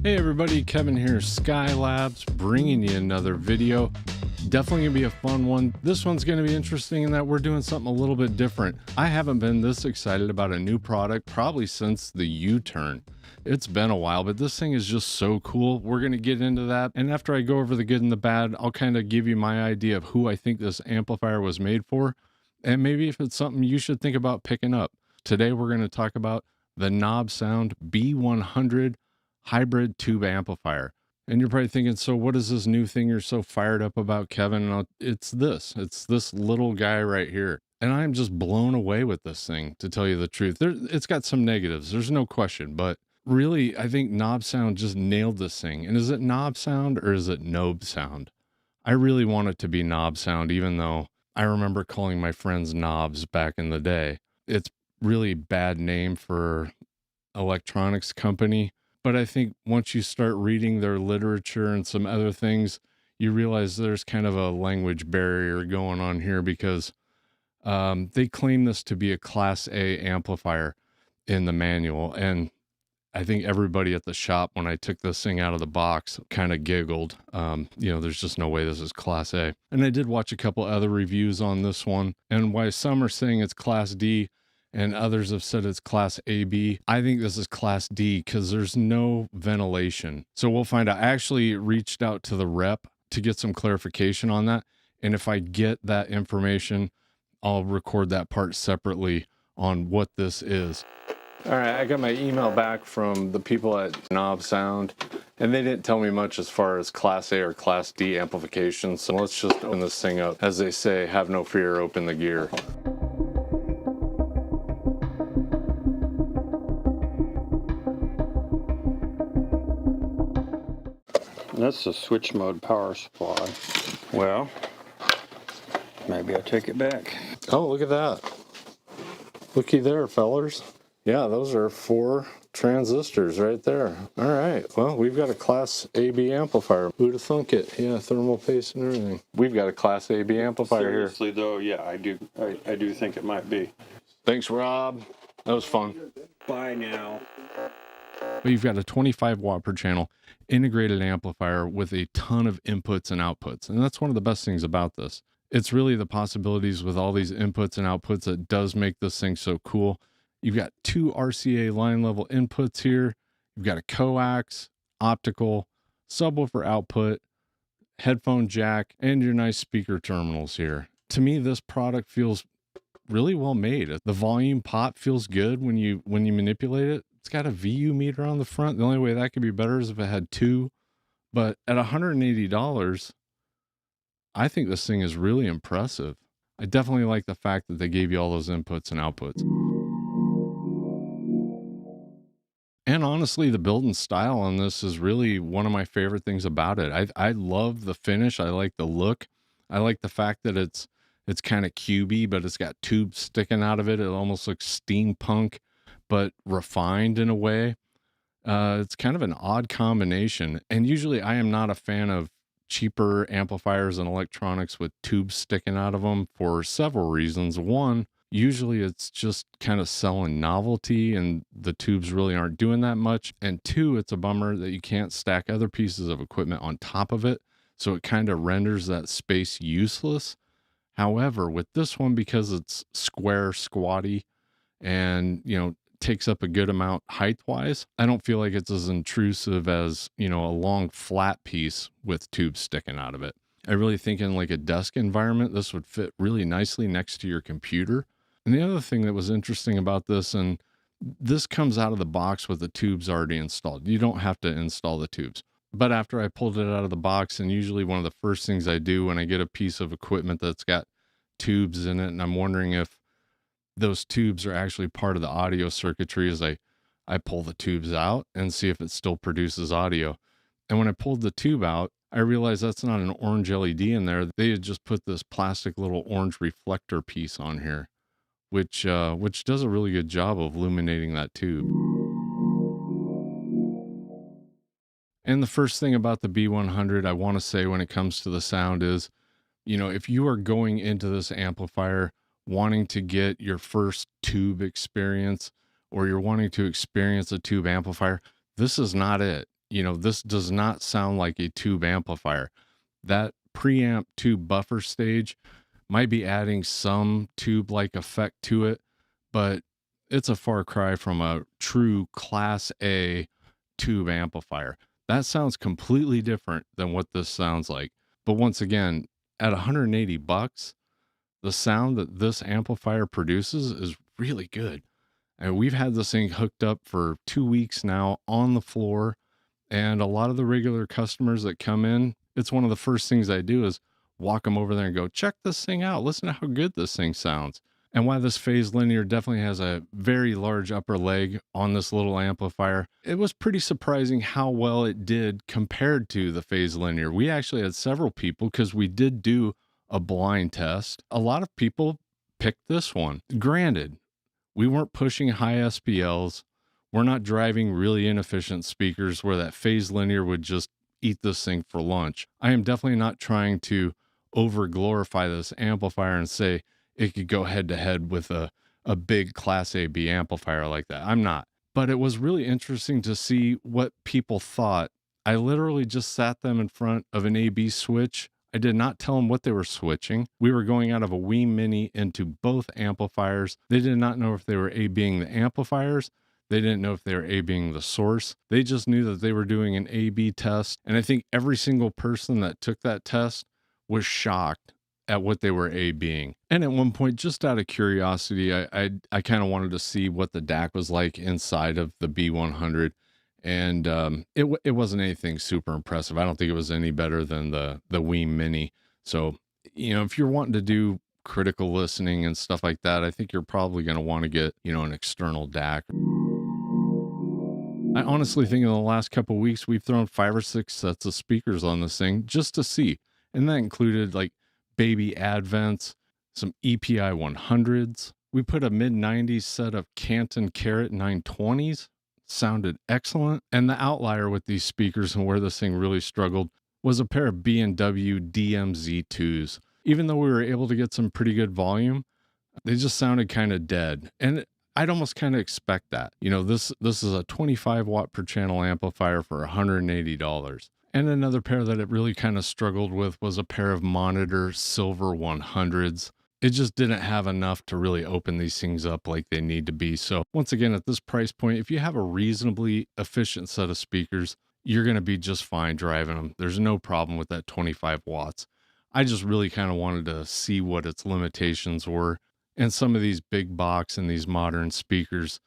Hey everybody, Kevin here, Skylabs, bringing you another video. Definitely gonna be a fun one. This one's gonna be interesting in that we're doing something a little bit different. I haven't been this excited about a new product probably since the U-turn. It's been a while, but this thing is just so cool. We're gonna get into that. And after I go over the good and the bad, I'll kind of give you my idea of who I think this amplifier was made for. And maybe if it's something you should think about picking up. Today, we're gonna talk about the Nobsound B100 hybrid tube amplifier. And you're probably thinking, so what is this new thing you're so fired up about, Kevin? And it's this little guy right here. And I'm just blown away with this thing, to tell you the truth. It's got some negatives, there's no question, but really, I think Nobsound just nailed this thing. And is it Nobsound or is it Nobsound? I really want it to be Nobsound, even though I remember calling my friends knobs back in the day. It's really bad name for electronics company. But I think once you start reading their literature and some other things, you realize there's kind of a language barrier going on here because they claim this to be a Class A amplifier in the manual. And I think everybody at the shop, when I took this thing out of the box, kind of giggled. There's just no way this is Class A. And I did watch a couple other reviews on this one. And why some are saying it's Class D, and others have said it's Class AB. I think this is Class D because there's no ventilation. So we'll find out. I actually reached out to the rep to get some clarification on that. And if I get that information, I'll record that part separately on what this is. All right, I got my email back from the people at Nobsound, and they didn't tell me much as far as Class A or Class D amplification. So let's just open this thing up. As they say, have no fear, open the gear. That's the switch mode power supply. Well, maybe I take it back. Oh, look at that. Looky there, fellers. Yeah, those are 4 transistors right there. All right. Well, we've got a Class AB amplifier. Who'd have thunk it? Yeah, thermal paste and everything. We've got a Class AB amplifier Seriously, here. though, yeah, I do think it might be. Thanks, Rob. That was fun. Bye now. But you've got a 25 watt per channel integrated amplifier with a ton of inputs and outputs. And that's one of the best things about this. It's really the possibilities with all these inputs and outputs that does make this thing so cool. You've got 2 RCA line level inputs here. You've got a coax, optical, subwoofer output, headphone jack, and your nice speaker terminals here. To me, this product feels really well made. The volume pot feels good when you manipulate it. It's got a VU meter on the front. The only way that could be better is if it had 2. But at $180, I think this thing is really impressive. I definitely like the fact that they gave you all those inputs and outputs. And honestly, the build and style on this is really one of my favorite things about it. I love the finish. I like the look. I like the fact that it's kind of cubey, but it's got tubes sticking out of it. It almost looks steampunk, but refined in a way. It's kind of an odd combination. And usually I am not a fan of cheaper amplifiers and electronics with tubes sticking out of them for several reasons. One, usually it's just kind of selling novelty and the tubes really aren't doing that much. And 2, it's a bummer that you can't stack other pieces of equipment on top of it. So it kind of renders that space useless. However, with this one, because it's square, squatty, and, takes up a good amount height-wise, I don't feel like it's as intrusive as, a long flat piece with tubes sticking out of it. I really think in like a desk environment, this would fit really nicely next to your computer. And the other thing that was interesting about this, and this comes out of the box with the tubes already installed. You don't have to install the tubes. But after I pulled it out of the box, and usually one of the first things I do when I get a piece of equipment that's got tubes in it, and I'm wondering if those tubes are actually part of the audio circuitry, as I pull the tubes out and see if it still produces audio. And when I pulled the tube out, I realized that's not an orange LED in there. They had just put this plastic little orange reflector piece on here, which does a really good job of illuminating that tube. And the first thing about the B100 I want to say when it comes to the sound is, if you are going into this amplifier wanting to get your first tube experience, or you're wanting to experience a tube amplifier, this is not it. this does not sound like a tube amplifier. That preamp tube buffer stage might be adding some tube-like effect to it, but it's a far cry from a true Class A tube amplifier. That sounds completely different than what this sounds like. But once again, at $180, the sound that this amplifier produces is really good. And we've had this thing hooked up for 2 weeks now on the floor. And a lot of the regular customers that come in, it's one of the first things I do is walk them over there and go, check this thing out. Listen to how good this thing sounds. And while this phase linear definitely has a very large upper leg on this little amplifier, it was pretty surprising how well it did compared to the phase linear. We actually had several people, because we did do a blind test. A lot of people picked this one. Granted, we weren't pushing high SPLs. We're not driving really inefficient speakers where that phase linear would just eat this thing for lunch. I am definitely not trying to over glorify this amplifier and say it could go head to head with a big Class AB amplifier like that. I'm not. But it was really interesting to see what people thought. I literally just sat them in front of an AB switch. I did not tell them what they were switching. We were going out of a Wii Mini into both amplifiers. They did not know if they were A-Bing the amplifiers. They didn't know if they were A-Bing the source. They just knew that they were doing an A-B test. And I think every single person that took that test was shocked at what they were A-Bing. And at one point, just out of curiosity, I kind of wanted to see what the DAC was like inside of the B100. And it wasn't anything super impressive. I don't think it was any better than the Wii Mini. So, if you're wanting to do critical listening and stuff like that, I think you're probably going to want to get, an external DAC. I honestly think in the last couple of weeks, we've thrown 5 or 6 sets of speakers on this thing just to see. And that included like baby Advents, some EPI 100s. We put a mid-90s set of Canton Carrot 920s. Sounded excellent. And the outlier with these speakers and where this thing really struggled was a pair of B&W DMZ2s. Even though we were able to get some pretty good volume, they just sounded kind of dead. And I'd almost kind of expect that. This is a 25 watt per channel amplifier for $180. And another pair that it really kind of struggled with was a pair of Monitor Silver 100s. It just didn't have enough to really open these things up like they need to be. So once again, at this price point, if you have a reasonably efficient set of speakers, you're going to be just fine driving them. There's no problem with that 25 watts. I just really kind of wanted to see what its limitations were. And some of these big box and these modern speakers,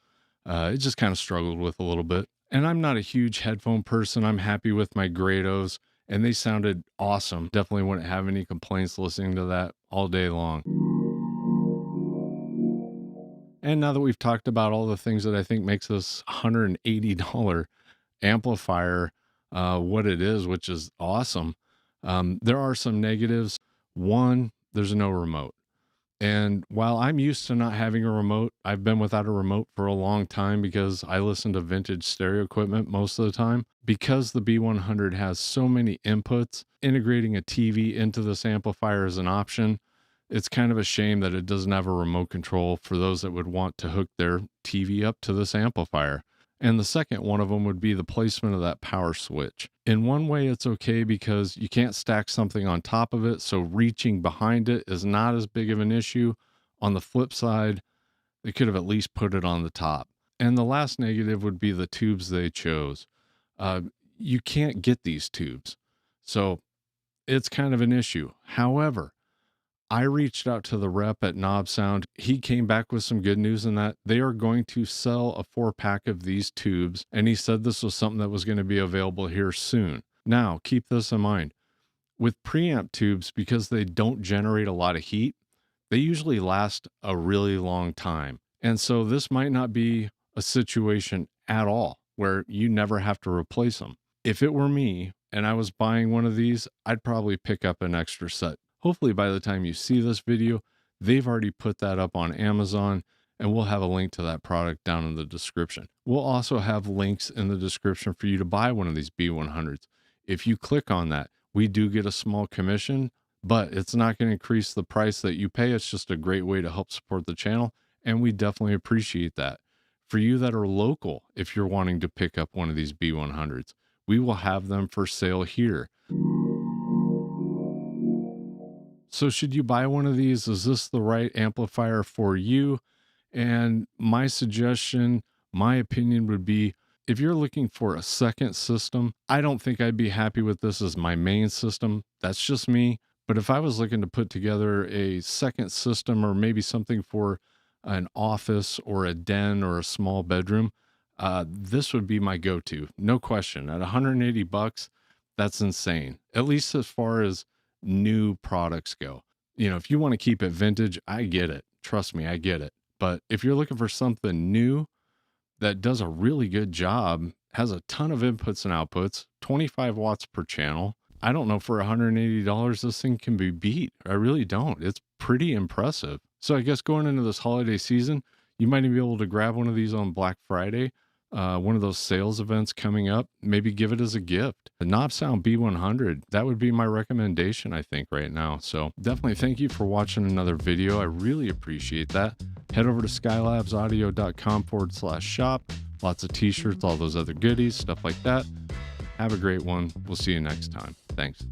it just kind of struggled with a little bit. And I'm not a huge headphone person. I'm happy with my Grados, and they sounded awesome. Definitely wouldn't have any complaints listening to that all day long. And now that we've talked about all the things that I think makes this $180 amplifier what it is, which is awesome, there are some negatives. One, there's no remote. And while I'm used to not having a remote, I've been without a remote for a long time because I listen to vintage stereo equipment most of the time. Because the B100 has so many inputs, integrating a TV into this amplifier is an option. It's kind of a shame that it doesn't have a remote control for those that would want to hook their TV up to this amplifier. And the second one of them would be the placement of that power switch. In one way, it's okay because you can't stack something on top of it, so reaching behind it is not as big of an issue. On the flip side, they could have at least put it on the top. And the last negative would be the tubes they chose. You can't get these tubes, so it's kind of an issue. However, I reached out to the rep at Nobsound. He came back with some good news in that they are going to sell a 4-pack of these tubes. And he said this was something that was going to be available here soon. Now, keep this in mind. With preamp tubes, because they don't generate a lot of heat, they usually last a really long time. And so this might not be a situation at all where you never have to replace them. If it were me and I was buying one of these, I'd probably pick up an extra set. Hopefully by the time you see this video, they've already put that up on Amazon, and we'll have a link to that product down in the description. We'll also have links in the description for you to buy one of these B100s. If you click on that, we do get a small commission, but it's not going to increase the price that you pay. It's just a great way to help support the channel, and we definitely appreciate that. For you that are local, if you're wanting to pick up one of these B100s, we will have them for sale here. So should you buy one of these? Is this the right amplifier for you? And my suggestion, my opinion would be, if you're looking for a second system, I don't think I'd be happy with this as my main system. That's just me. But if I was looking to put together a second system, or maybe something for an office or a den or a small bedroom, this would be my go-to. No question. At 180 bucks, that's insane. At least as far as new products go. You know, if you want to keep it vintage, I get it. Trust me, I get it. But if you're looking for something new that does a really good job, has a ton of inputs and outputs, 25 watts per channel, I don't know, for $180 this thing can be beat. I really don't. It's pretty impressive. So I guess going into this holiday season, you might even be able to grab one of these on Black Friday, one of those sales events coming up. Maybe give it as a gift. The Nobsound B100, that would be my recommendation, I think, right now. So definitely thank you for watching another video. I really appreciate that. Head over to skylabsaudio.com/shop. Lots of t-shirts, all those other goodies, stuff like that. Have a great one. We'll see you next time. Thanks.